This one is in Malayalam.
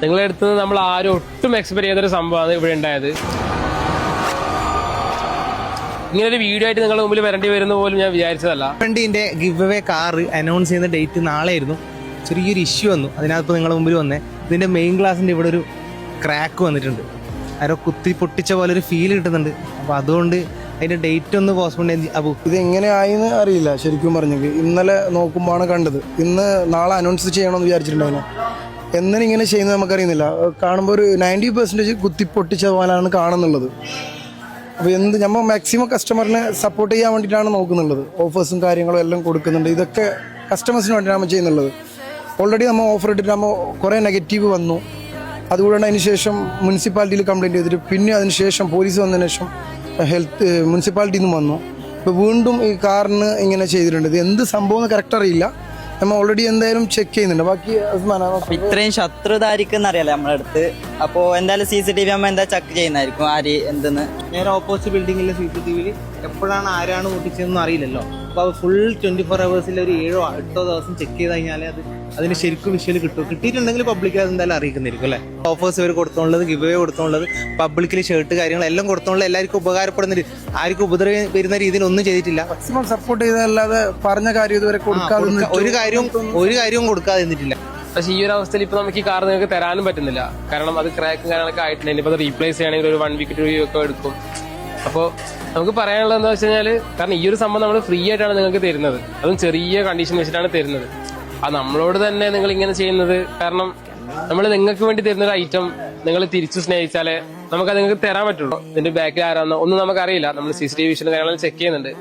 നിങ്ങളുടെ അടുത്ത് നിന്ന് നമ്മൾ ആരും ഒട്ടും എക്സ്പെക്ട് ചെയ്തൊരു സംഭവമാണ് ഇവിടെ ഉണ്ടായത്. ഇങ്ങനൊരു വീഡിയോ ആയിട്ട് നിങ്ങളുടെ മുമ്പിൽ വരേണ്ടി വരുന്ന പോലും ഞാൻ വിചാരിച്ചതല്ല. വണ്ടീൻ്റെ ഗിവ് അവേ കാർ അനൗൺസ് ചെയ്യുന്ന ഡേറ്റ് നാളെ ആയിരുന്നു. ചെറിയൊരു ഇഷ്യൂ വന്നു, അതിനകത്ത് നിങ്ങളുടെ മുമ്പിൽ വന്നേ. ഇതിൻ്റെ മെയിൻ ഗ്ലാസിൻ്റെ ഇവിടെ ഒരു ക്രാക്ക് വന്നിട്ടുണ്ട്. ആരോ കുത്തി പൊട്ടിച്ച പോലെ ഒരു ഫീൽ കിട്ടുന്നുണ്ട്. അപ്പോൾ അതുകൊണ്ട് അതിൻ്റെ ഡേറ്റ് ഒന്ന് പോസ്റ്റ്പോൺ ചെയ്ത്. അപ്പോൾ ഇത് എങ്ങനെ ആയിന്ന് അറിയില്ല. ശരിക്കും പറഞ്ഞെങ്കിൽ ഇന്നലെ നോക്കുമ്പോഴാണ് കണ്ടത്. ഇന്ന് നാളെ അനൗൺസ് ചെയ്യണമെന്ന് വിചാരിച്ചിട്ടുണ്ടായിരുന്നു. എന്തിനും ഇങ്ങനെ ചെയ്യുന്നത് നമുക്കറിയുന്നില്ല. കാണുമ്പോൾ ഒരു 90% കുത്തി പൊട്ടിച്ച പോലാണ് കാണുന്നുള്ളത്. അപ്പോൾ നമ്മൾ മാക്സിമം കസ്റ്റമറിനെ സപ്പോർട്ട് ചെയ്യാൻ വേണ്ടിയിട്ടാണ് നോക്കുന്നുള്ളത്. ഓഫേഴ്സും കാര്യങ്ങളും എല്ലാം കൊടുക്കുന്നുണ്ട്. ഇതൊക്കെ കസ്റ്റമേഴ്സിന് വേണ്ടിയിട്ടാണ് നമ്മൾ ചെയ്യുന്നുള്ളത്. ഓൾറെഡി നമ്മൾ ഓഫർ ഇട്ടിട്ട് നമ്മൾ കുറേ നെഗറ്റീവ് വന്നു. അതുകൂടാണ്ട് അതിന് ശേഷം മുനിസിപ്പാലിറ്റിയിൽ കംപ്ലയിൻറ്റ് ചെയ്തിട്ട് പിന്നെ അതിന് ശേഷം പോലീസ് വന്നതിന് ശേഷം മുനിസിപ്പാലിറ്റിയിൽ നിന്നും വന്നു. ഇപ്പോൾ വീണ്ടും ഈ കാറിന് ഇങ്ങനെ ചെയ്തിട്ടുണ്ട്. ഇത് എന്ത് സംഭവം എന്ന് കറക്റ്റ് അറിയില്ല. നമ്മൾ ഓൾറെഡി എന്തായാലും ചെക്ക് ചെയ്യുന്നുണ്ട്. ബാക്കി ഇത്രയും ശത്രുതായിരിക്കും അറിയാലോ നമ്മുടെ അടുത്ത്. അപ്പോൾ എന്തായാലും CCTV നമ്മൾ എന്താ ചെക്ക് ചെയ്യുന്നതായിരിക്കും ആര് എന്തെന്ന്. നേരെ ഓപ്പോസിറ്റ് ബിൽഡിങ്ങിലെ CCTVയിൽ എപ്പോഴാണ് ആരാണ് പൊട്ടിച്ചതെന്നും അറിയില്ലല്ലോ. അപ്പോൾ ഫുൾ 24 hours ഒരു 7-8 ദിവസം ചെക്ക് ചെയ്ത് കഴിഞ്ഞാൽ അതിന് ശരിക്കും വിഷ്വൽ കിട്ടും. കിട്ടിയിട്ടുണ്ടെങ്കിൽ പബ്ലിക്കിൽ അത് എന്തായാലും അറിയിക്കുന്നിരിക്കും അല്ലേ. ഓഫേഴ്സ് ഇവർ കൊടുത്തോളുള്ളത്, ഗിവ് അവേ കൊടുത്തോളുള്ളത്, പബ്ലിക്കിൽ ഷർട്ട് കാര്യങ്ങളെല്ലാം കൊടുത്തോളുള്ളത്, എല്ലാവർക്കും ഉപകാരപ്പെടുന്ന ആർക്കും ഉപദ്രവം വരുന്ന രീതിയിൽ ഒന്നും ചെയ്തിട്ടില്ല. മാക്സിമം സപ്പോർട്ട് ചെയ്തല്ലാതെ പറഞ്ഞ കാര്യം ഇതുവരെ കൊടുക്കാതെ ഒരു കാര്യവും കൊടുക്കാതെ നിന്നിട്ടില്ല. പക്ഷേ ഈ ഒരു അവസ്ഥയിൽ ഇപ്പൊ നമുക്ക് ഈ കാർ നിങ്ങൾക്ക് തരാനും പറ്റുന്നില്ല. കാരണം അത് ക്രാക്കും കാര്യങ്ങളൊക്കെ ആയിട്ടുണ്ട്. ഇനിയിപ്പോൾ അത് റീപ്ലേസ് ചെയ്യണമെങ്കിൽ ഒരു 1 week to 2 week ഒക്കെ എടുക്കും. അപ്പോൾ നമുക്ക് പറയാനുള്ളത് എന്താ വെച്ച് കഴിഞ്ഞാൽ, കാരണം ഈ ഒരു സംഭവം നമ്മൾ ഫ്രീ ആയിട്ടാണ് നിങ്ങൾക്ക് തരുന്നത്. അതും ചെറിയ കണ്ടീഷൻ വെച്ചിട്ടാണ് തരുന്നത്. അത് നമ്മളോട് തന്നെ നിങ്ങൾ ഇങ്ങനെ ചെയ്യുന്നത് കാരണം നമ്മൾ നിങ്ങൾക്ക് വേണ്ടി തരുന്നൊരു ഐറ്റം നിങ്ങൾ തിരിച്ചു സ്നേഹിച്ചാലേ നമുക്കത് നിങ്ങൾക്ക് തരാൻ പറ്റുള്ളൂ. ഇതിന്റെ ബാക്കിൽ ആരാന്നോ ഒന്നും നമുക്കറിയില്ല. നമ്മൾ CCTV വിഷയം കാര്യങ്ങളെല്ലാം ചെക്ക് ചെയ്യുന്നുണ്ട്.